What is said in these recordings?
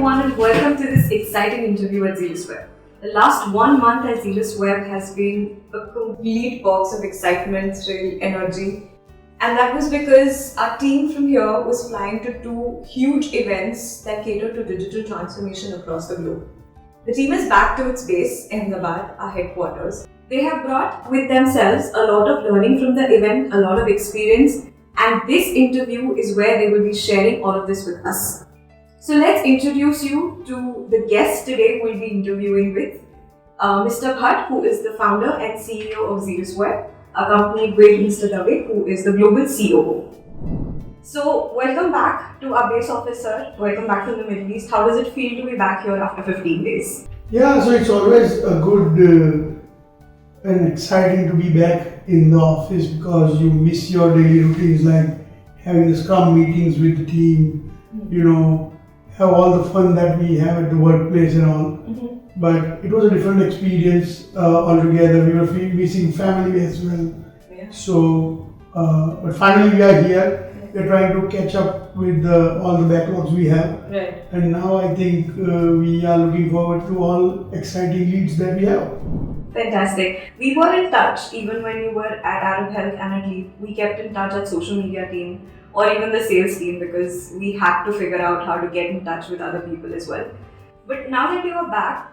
everyone and welcome to this exciting interview at ZealousWeb. The last 1 month at ZealousWeb has been a complete box of excitement, thrill, energy. And that was because our team from here was flying to 2 huge events that cater to digital transformation across the globe. The team is back to its base, Ahmedabad, our headquarters. They have brought with themselves a lot of learning from the event, a lot of experience, and this interview is where they will be sharing all of this with us. So let's introduce you to the guest today we'll be interviewing with, Mr. Bhatt, who is the founder and CEO of ZealousWeb, accompanied with Mr. Dave, who is the global COO. So welcome back to our base office, sir. Welcome back from the Middle East. How does it feel to be back here after 15 days? Yeah, so it's always a good and exciting to be back in the office because you miss your daily routines like having the scrum meetings with the team, have all the fun that we have at the workplace and all. Mm-hmm. But it was a different experience altogether. We were missing family as well. Yeah. So, but finally we are here. We're trying to catch up with all the backlogs we have. Right. And now I think we are looking forward to all exciting leads that we have. Fantastic. We were in touch even when you were at Arab Health and at Leap. We kept in touch at social media team or even the sales team because we had to figure out how to get in touch with other people as well. But now that you are back,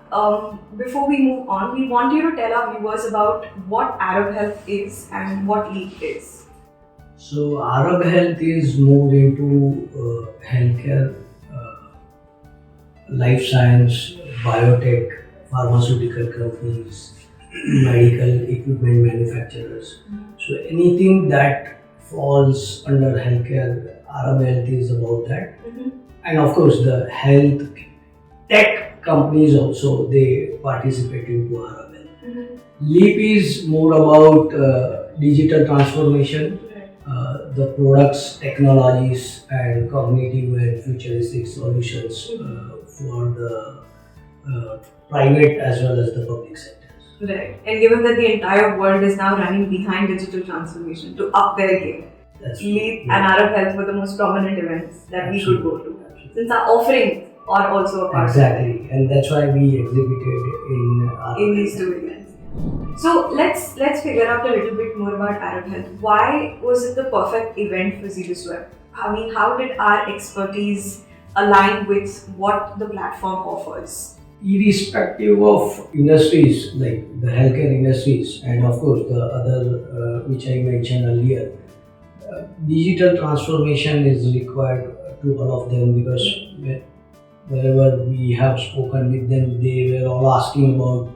before we move on, we want you to tell our viewers about what Arab Health is and what Leap is. So Arab Health is more into healthcare, life science, biotech, pharmaceutical companies, medical equipment manufacturers. So anything that falls under healthcare, Arab Health is about that. And of course the health tech companies also, they participate into Arab Health. Leap is more about digital transformation, the products, technologies and cognitive and futuristic solutions for the private as well as the public sectors. Right. And given that the entire world is now running behind digital transformation to up their game, Leap and Arab Health were the most prominent events that we could go to. Since our offerings are also a part Exactly, and that's why we exhibited in these 2 events. So let's figure out a little bit more about Arab Health. Why was it the perfect event for ZealousWeb? I mean, how did our expertise align with what the platform offers? Irrespective of industries like the healthcare industries and of course the other which I mentioned earlier, digital transformation is required to all of them because wherever we have spoken with them, they were all asking about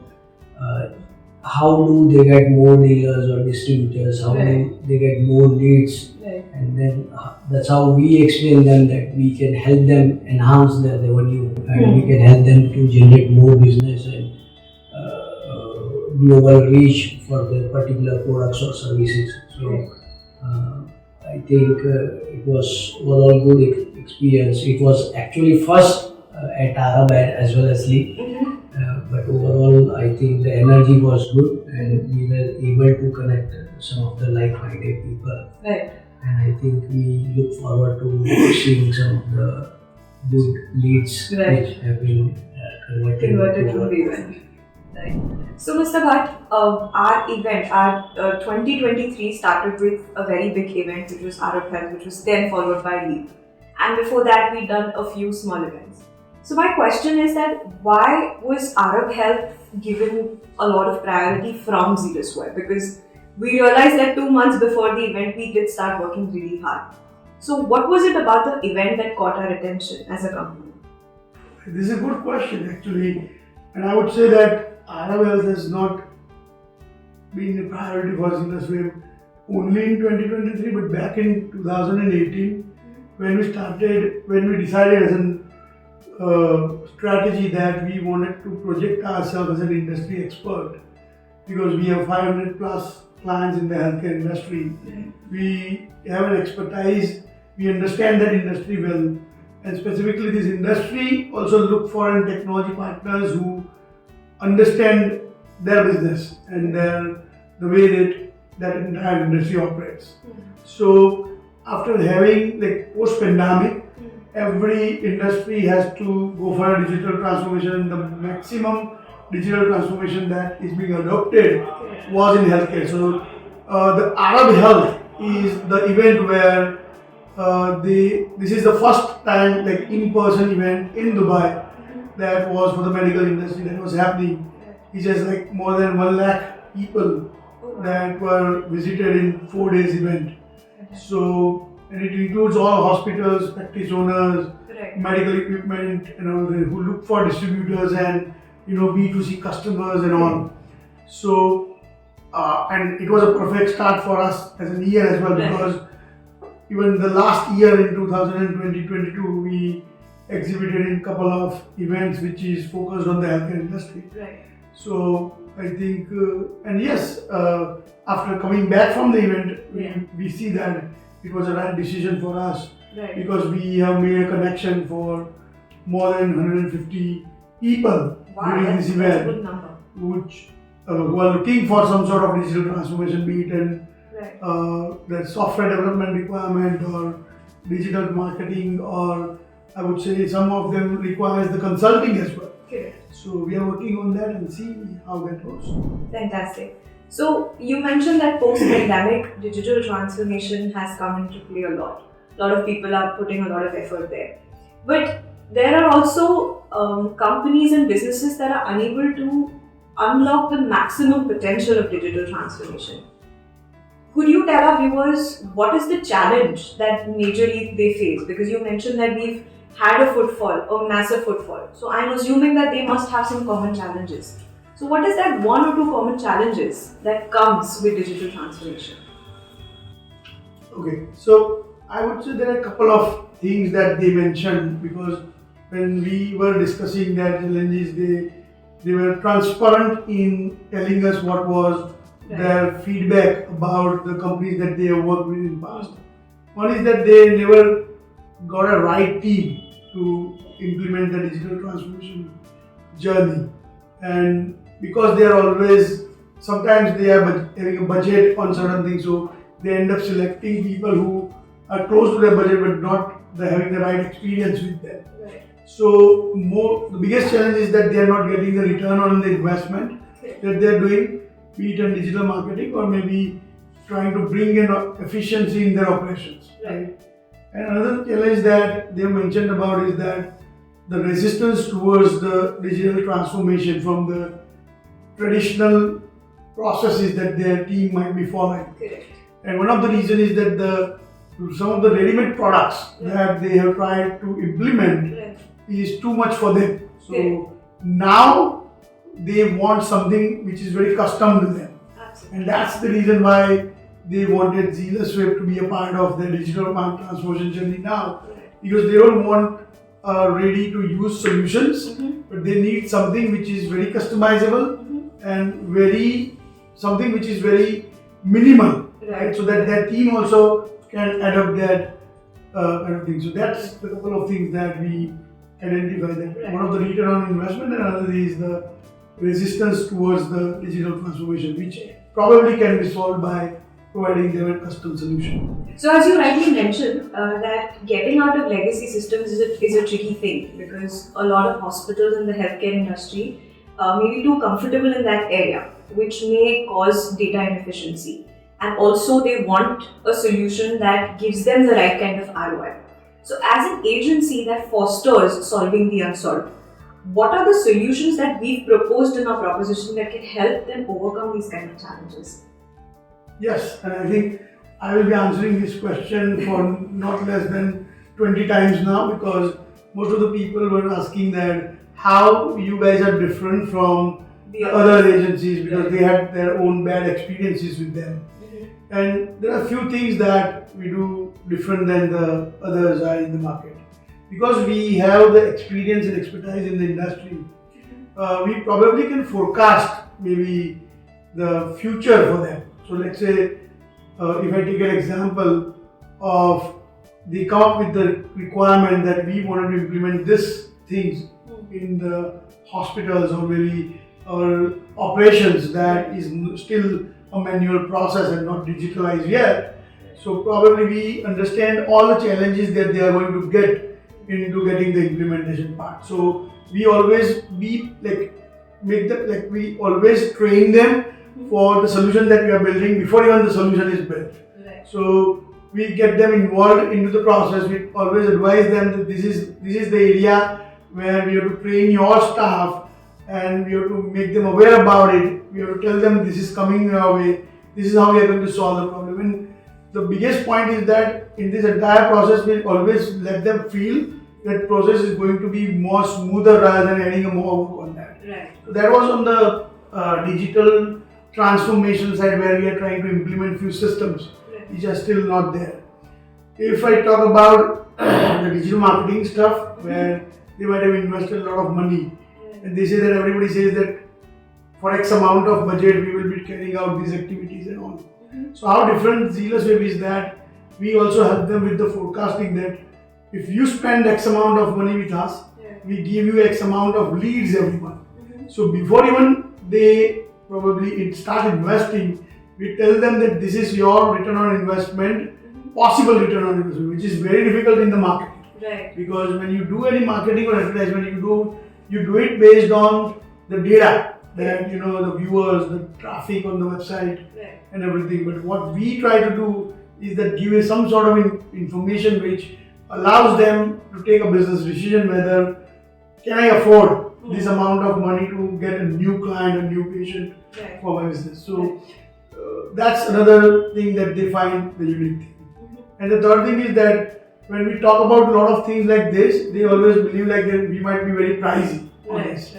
how do they get more dealers or distributors, how do they get more leads, and then that's how we explain them that we can help them enhance their revenue and we can help them to generate more business and global reach for their particular products or services. So I think it was overall good experience. It was actually first at Arab as well as Leap. But overall, I think the energy was good and we were able to connect some of the like-minded people. Right. And I think we look forward to seeing some of the good leads which have been converted from the event. Right. So Mr. Bhatt, our event, our 2023 started with a very big event which was Arab Health, which was then followed by Leap. And before that, we'd done a few small events. So my question is that why was Arab Health given a lot of priority from ZealousWeb? Because we realized that 2 months before the event, we did start working really hard. So what was it about the event that caught our attention as a company? This is a good question actually. And I would say that Arab Health has not been a priority for ZealousWeb only in 2023, but back in 2018 when we decided as an strategy that we wanted to project ourselves as an industry expert because we have 500 plus clients in the healthcare industry. We have an expertise, we understand that industry well, and specifically this industry also look for technology partners who understand their business and the way that entire industry operates. So after having post-pandemic, every industry has to go for a digital transformation. The maximum digital transformation that is being adopted was in healthcare. So the Arab Health is the event where this is the first time like in-person event in Dubai that was for the medical industry that was happening. It has like more than 1 lakh people that were visited in 4 days event. So, and it includes all hospitals, practice owners, medical equipment, who look for distributors and B2C customers and all. So, and it was a perfect start for us as a year as well, because even the last year in 2020-22, we exhibited in a couple of events which is focused on the healthcare industry. So I think, and yes, after coming back from the event, we see that it was a right decision for us, because we have made a connection for more than 150 people during this event, which who are looking for some sort of digital transformation, be it in the software development requirement or digital marketing, or I would say some of them requires the consulting as well. So we are working on that and see how that goes. Fantastic. So you mentioned that post-pandemic digital transformation has come into play a lot. A lot of people are putting a lot of effort there. But there are also companies and businesses that are unable to unlock the maximum potential of digital transformation. Could you tell our viewers what is the challenge that majorly they face? Because you mentioned that we've had a footfall, a massive footfall. So I'm assuming that they must have some common challenges. So what is that 1 or 2 common challenges that comes with digital transformation? Okay, so I would say there are a couple of things that they mentioned, because when we were discussing their challenges, they were transparent in telling us what was their feedback about the companies that they have worked with in the past. One is that they never got a right team to implement the digital transformation journey, and because they are always, sometimes they are having a budget on certain things, so they end up selecting people who are close to their budget but not having the right experience with them. So the biggest challenge is that they are not getting the return on the investment that they are doing, be it in digital marketing or maybe trying to bring in efficiency in their operations. And another challenge that they mentioned about is that the resistance towards the digital transformation from the traditional processes that their team might be following. And one of the reasons is that some of the ready-made products that they have tried to implement is too much for them. So now they want something which is very custom to them. And that's the reason why they wanted ZealousWeb to be a part of their digital transformation journey now, because they don't want ready to use solutions, but they need something which is very customizable and something which is very minimal, right? So that their team also can adopt that kind of thing. So that's a couple of things that we identify. That one of the return on investment, and another is the resistance towards the digital transformation, which probably can be solved by providing them a custom solution. So as you rightly mentioned, that getting out of legacy systems is a tricky thing, because a lot of hospitals in the healthcare industry may be too comfortable in that area, which may cause data inefficiency. And also they want a solution that gives them the right kind of ROI. So as an agency that fosters solving the unsolved, what are the solutions that we've proposed in our proposition that can help them overcome these kind of challenges? Yes, and I think I will be answering this question for not less than 20 times now, because most of the people were asking that how you guys are different from the other agencies, because they had their own bad experiences with them. And there are a few things that we do different than the others are in the market. Because we have the experience and expertise in the industry, we probably can forecast maybe the future for them. So let's say, if I take an example of, they come up with the requirement that we wanted to implement this things in the hospitals or maybe our operations that is still a manual process and not digitalized yet. So probably we understand all the challenges that they are going to get into getting the implementation part. So we always we always train them for the solution that we are building before even the solution is built. Right. So we get them involved into the process. We always advise them that this is the area where we have to train your staff and we have to make them aware about it. We have to tell them this is coming your way. This is how we are going to solve the problem. And the biggest point is that in this entire process, we always let them feel that process is going to be more smoother rather than adding more work on that. Right. So that was on the digital transformation side where we are trying to implement few systems which are still not there. If I talk about the digital marketing stuff where they might have invested a lot of money and they say that everybody says that for X amount of budget we will be carrying out these activities and all. So how different ZealousWeb is that we also help them with the forecasting that if you spend X amount of money with us, we give you X amount of leads every month. So before even they probably start investing, we tell them that this is your return on investment, possible return on investment, which is very difficult in the market. Right. Because when you do any marketing or advertisement, you do it based on the data that the viewers, the traffic on the website, and everything. But what we try to do is that give you some sort of information which allows them to take a business decision whether can I afford this amount of money to get a new client, a new patient for my business. So that's another thing that they find the unique thing. And the third thing is that when we talk about a lot of things like this, they always believe like that we might be very pricey on this.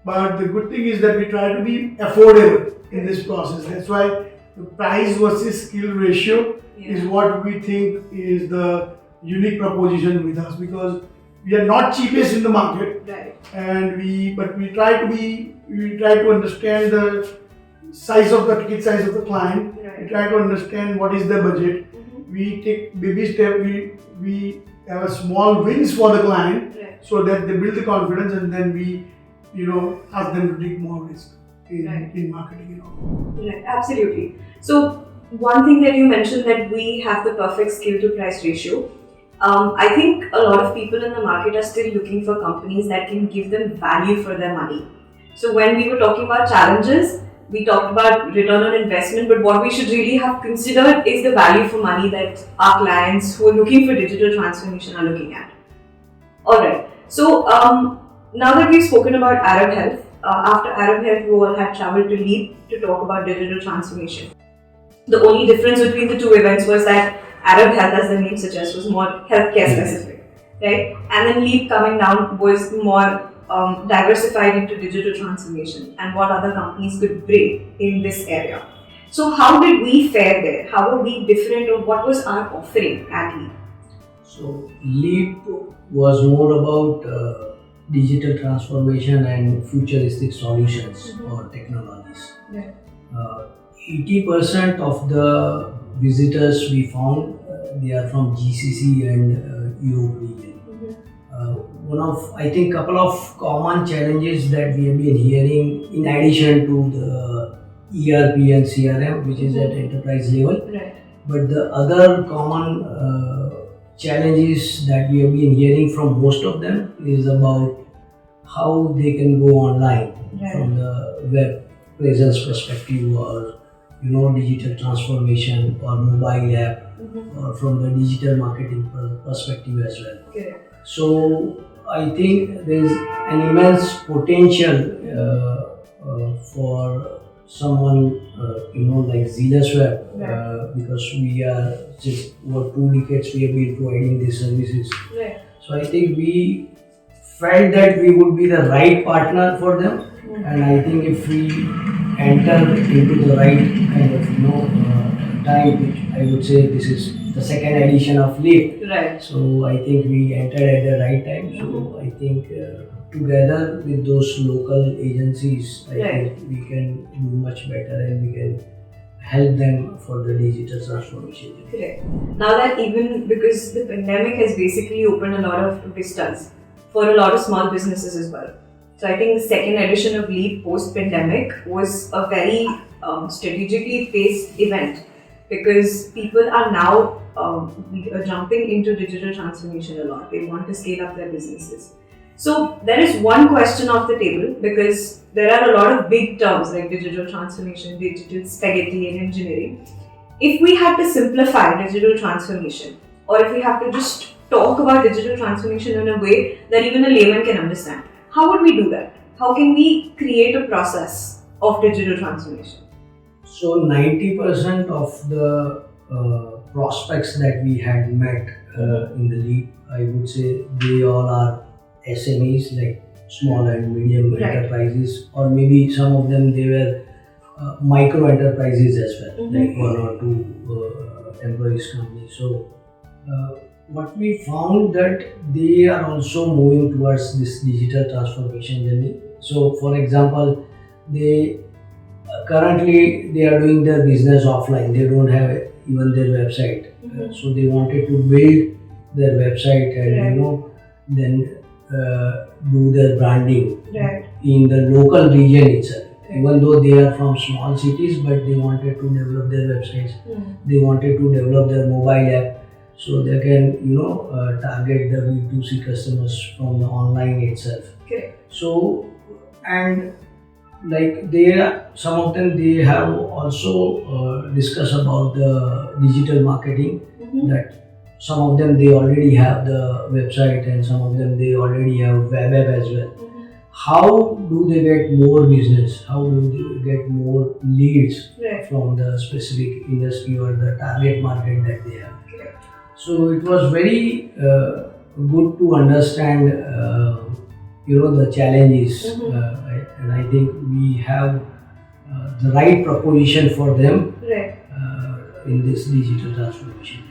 But the good thing is that we try to be affordable in this process. That's why the price versus skill ratio is what we think is the unique proposition with us, because we are not cheapest in the market, and we try to understand the size of the ticket size of the client. We try to understand what is their budget. We take baby step. We have a small wins for the client so that they build the confidence, and then we ask them to take more risk in marketing and all. Right, absolutely. So one thing that you mentioned, that we have the perfect skill to price ratio. I think a lot of people in the market are still looking for companies that can give them value for their money. So when we were talking about challenges, we talked about return on investment, but what we should really have considered is the value for money that our clients who are looking for digital transformation are looking at. Alright, so now that we've spoken about Arab Health, after Arab Health, we all had traveled to Leap to talk about digital transformation. The only difference between the two events was that Arab Health, as the name suggests, was more healthcare specific, right? And then Leap coming down was more diversified into digital transformation and what other companies could bring in this area. So how did we fare there? How were we different, or what was our offering at Leap? So Leap was more about digital transformation and futuristic solutions or technologies. 80% of the visitors we found, they are from GCC and Europe region. Couple of common challenges that we have been hearing in addition to the ERP and CRM, which is at enterprise level. But the other common challenges that we have been hearing from most of them is about how they can go online from the web presence perspective, or digital transformation, or mobile app, or from the digital marketing perspective as well. So I think there is an immense potential for someone like ZealousWeb, because we are just over 2 decades we have been providing these services. So I think we felt that we would be the right partner for them, and I think if we enter into the right kind of time, which I would say this is the second edition of Leap. So I think we entered at the right time. So I think together with those local agencies, I think we can do much better and we can help them for the digital transformation. Correct. Now that even because the pandemic has basically opened a lot of vistas for a lot of small businesses as well. So I think the second edition of Leap post-pandemic was a very strategically paced event because people are now jumping into digital transformation a lot. They want to scale up their businesses. So there is one question off the table, because there are a lot of big terms like digital transformation, digital spaghetti and engineering. If we had to simplify digital transformation, or if we have to just talk about digital transformation in a way that even a layman can understand, how would we do that? How can we create a process of digital transformation? So 90% of the prospects that we had met in the league, I would say they all are SMEs, like small and medium Right. enterprises, or maybe some of them they were micro enterprises as well, like 1 or 2 employees companies. So what we found that they are also moving towards this digital transformation journey. So for example, they currently they are doing their business offline. They don't have even their website. So they wanted to build their website and Right. then do their branding Right. in the local region itself. Even though they are from small cities, but they wanted to develop their websites. They wanted to develop their mobile app, so they can target the B2C customers from the online itself. Correct. So, and like some of them they have also discussed about the digital marketing, that some of them they already have the website and some of them they already have web app as well. How do they get more business? How do they get more leads Right. from the specific industry or the target market that they have? Correct. So it was very good to understand the challenges, and I think we have the right proposition for them Right. in this digital transformation.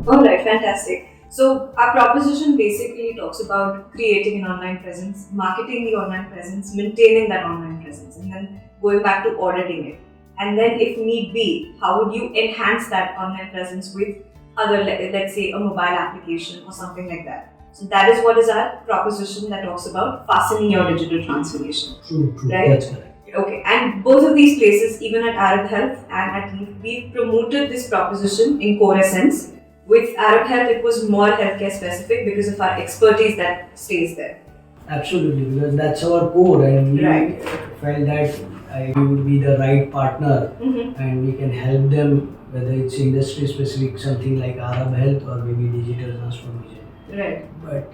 Alright, fantastic. So our proposition basically talks about creating an online presence, marketing the online presence, maintaining that online presence, and then going back to auditing it. And then if need be, how would you enhance that online presence with other, let's say a mobile application or something like that. So that is what is our proposition that talks about fastening your digital transformation. True, Right? that's correct. Okay, and both of these places, even at Arab Health and at Leaf, we've promoted this proposition in core essence. With Arab Health, it was more healthcare specific because of our expertise that stays there. Absolutely, because that's our core, and we Right. felt that we would be the right partner, and we can help them, whether it's industry specific, something like Arab Health or maybe digital transformation. Right. But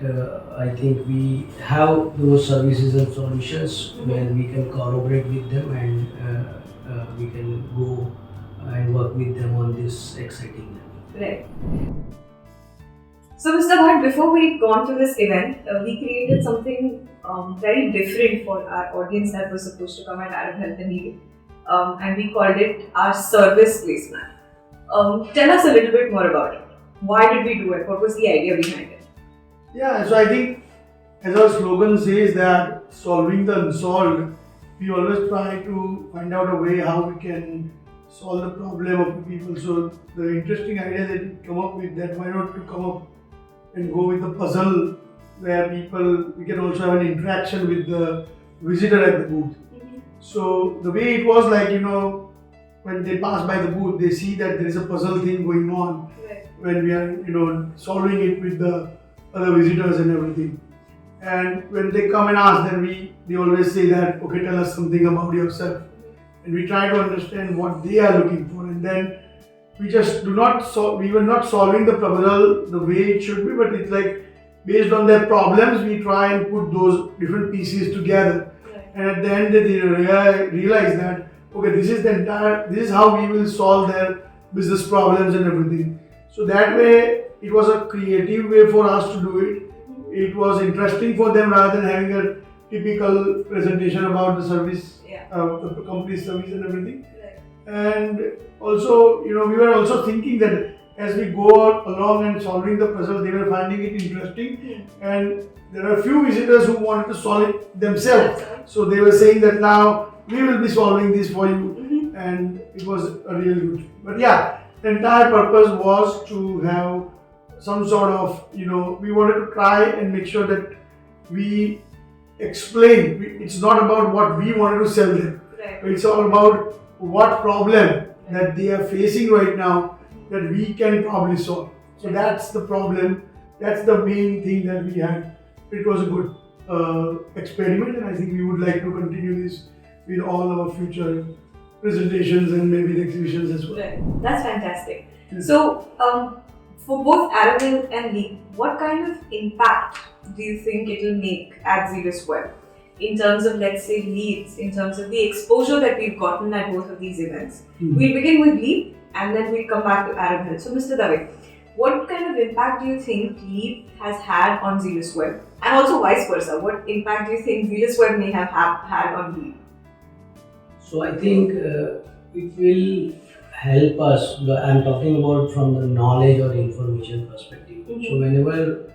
I think we have those services and solutions where we can collaborate with them, and we can go and work with them on this exciting level. Right. So, Mr. Bhatt, before we'd gone to this event, we created something very different for our audience that was supposed to come at Arab Health and Legal. And we called it our service placement. Tell us a little bit more about it. Why did we do it? What was the idea behind it? Yeah, so I think as our slogan says that solving the unsolved, we always try to find out a way how we can solve the problem of the people. So the interesting idea that we come up with, that why not to come up and go with the puzzle where we can also have an interaction with the visitor at the booth. So the way it was like, when they pass by the booth, they see that there is a puzzle thing going on. Right. When we are, solving it with the other visitors and everything. And when they come and ask, then they always say that, okay, tell us something about yourself. And we try to understand what they are looking for, and then we just we were not solving the puzzle the way it should be, but it's like based on their problems, we try and put those different pieces together. Right. And at the end, they realize that, okay, this is how we will solve their business problems and everything. So that way, it was a creative way for us to do it. It was interesting for them rather than having a typical presentation about the service, the company's service and everything. Right. And also, we were also thinking that as we go along and solving the puzzle, they were finding it interesting. And there are a few visitors who wanted to solve it themselves. So they were saying that now we will be solving this for you. And it was a really good. But yeah, the entire purpose was to have some sort of, we wanted to try and make sure that we explain. It's not about what we wanted to sell them. Right. It's all about what problem that they are facing right now that we can probably solve. So that's the problem. That's the main thing that we had. It was a good experiment, and I think we would like to continue this with all our future presentations and maybe the exhibitions as well. Right. That's fantastic. Yes. So, for both Aravind and Leap, what kind of impact do you think it will make at ZealousWeb in terms of, let's say, leads, in terms of the exposure that we've gotten at both of these events? We'll begin with Leap and then we'll come back to Aravind. So, Mr. Dave, what kind of impact do you think Leap has had on ZealousWeb, and also vice versa? What impact do you think ZealousWeb may have had on Leap? So I think it will help us. I'm talking about from the knowledge or information perspective. So whenever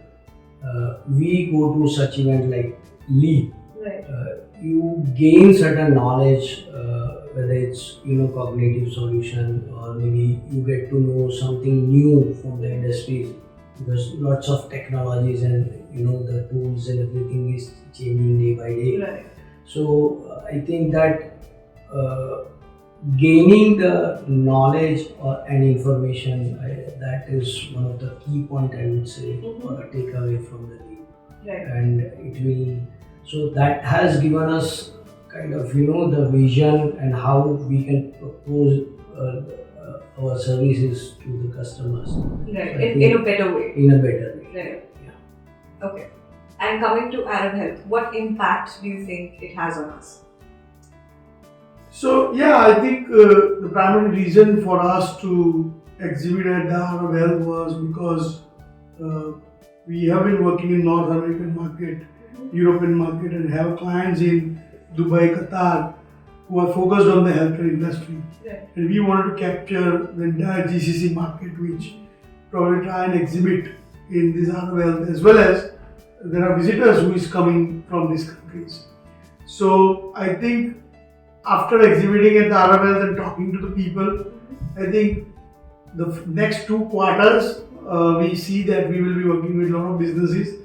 we go to such event like Leap, Right. You gain certain knowledge, whether it's cognitive solution, or maybe you get to know something new from the industry, because lots of technologies and the tools and everything is changing day by day. Right. So I think that gaining the knowledge and information, that is one of the key point, I would say, or a takeaway from the Leap. Right. And it will, so that has given us kind of the vision and how we can propose our services to the customers. Right. So In a better way. In a better way. Right. Yeah. Okay. And coming to Arab Health, what impact do you think it has on us? So yeah, I think the primary reason for us to exhibit at the Arab Health was because we have been working in North American market, European market, and have clients in Dubai, Qatar, who are focused on the healthcare industry. Right. And we wanted to capture the entire GCC market, which probably try and exhibit in this Arab Health, as well as there are visitors who is coming from these countries. So I think after exhibiting at the Arab Health and talking to the people, I think the next 2 quarters we see that we will be working with a lot of businesses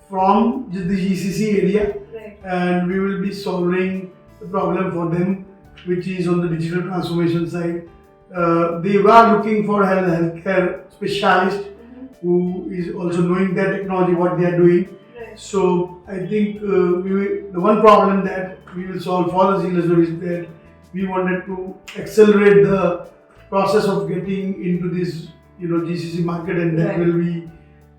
from the GCC area, Right. and we will be solving the problem for them, which is on the digital transformation side. They were looking for a healthcare specialist who is also knowing their technology, what they are doing. Right. So I think the one problem that we will solve for the ZealousWeb is that we wanted to accelerate the process of getting into this GCC market, and that Right. will be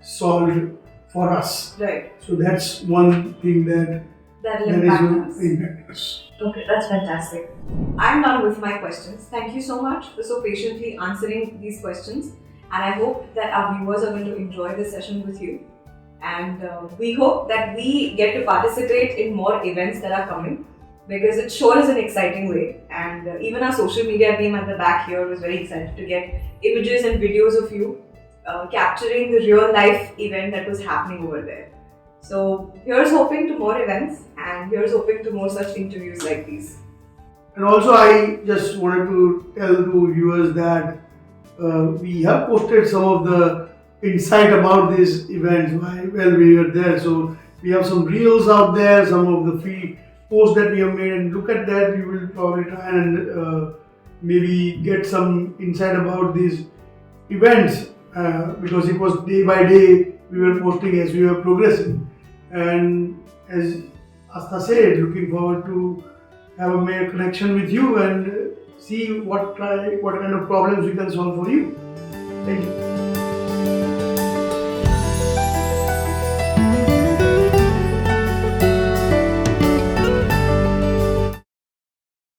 solved for us. Right. So that's one thing that That'll is impact going us. to impact us. Okay, that's fantastic. I'm done with my questions. Thank you so much for so patiently answering these questions. And I hope that our viewers are going to enjoy this session with you. And we hope that we get to participate in more events that are coming, because it sure is an exciting way. And even our social media team at the back here was very excited to get images and videos of you capturing the real life event that was happening over there. So here's hoping to more events, and here's hoping to more such interviews like these. And also I just wanted to tell to viewers that we have posted some of the insight about these events while we were there. So we have some reels out there, some of the free posts that we have made, and look at that. You will probably try and maybe get some insight about these events, because it was day by day we were posting as we were progressing. And as Asta said, looking forward to have a mere connection with you and see what kind of problems we can solve for you. Thank you.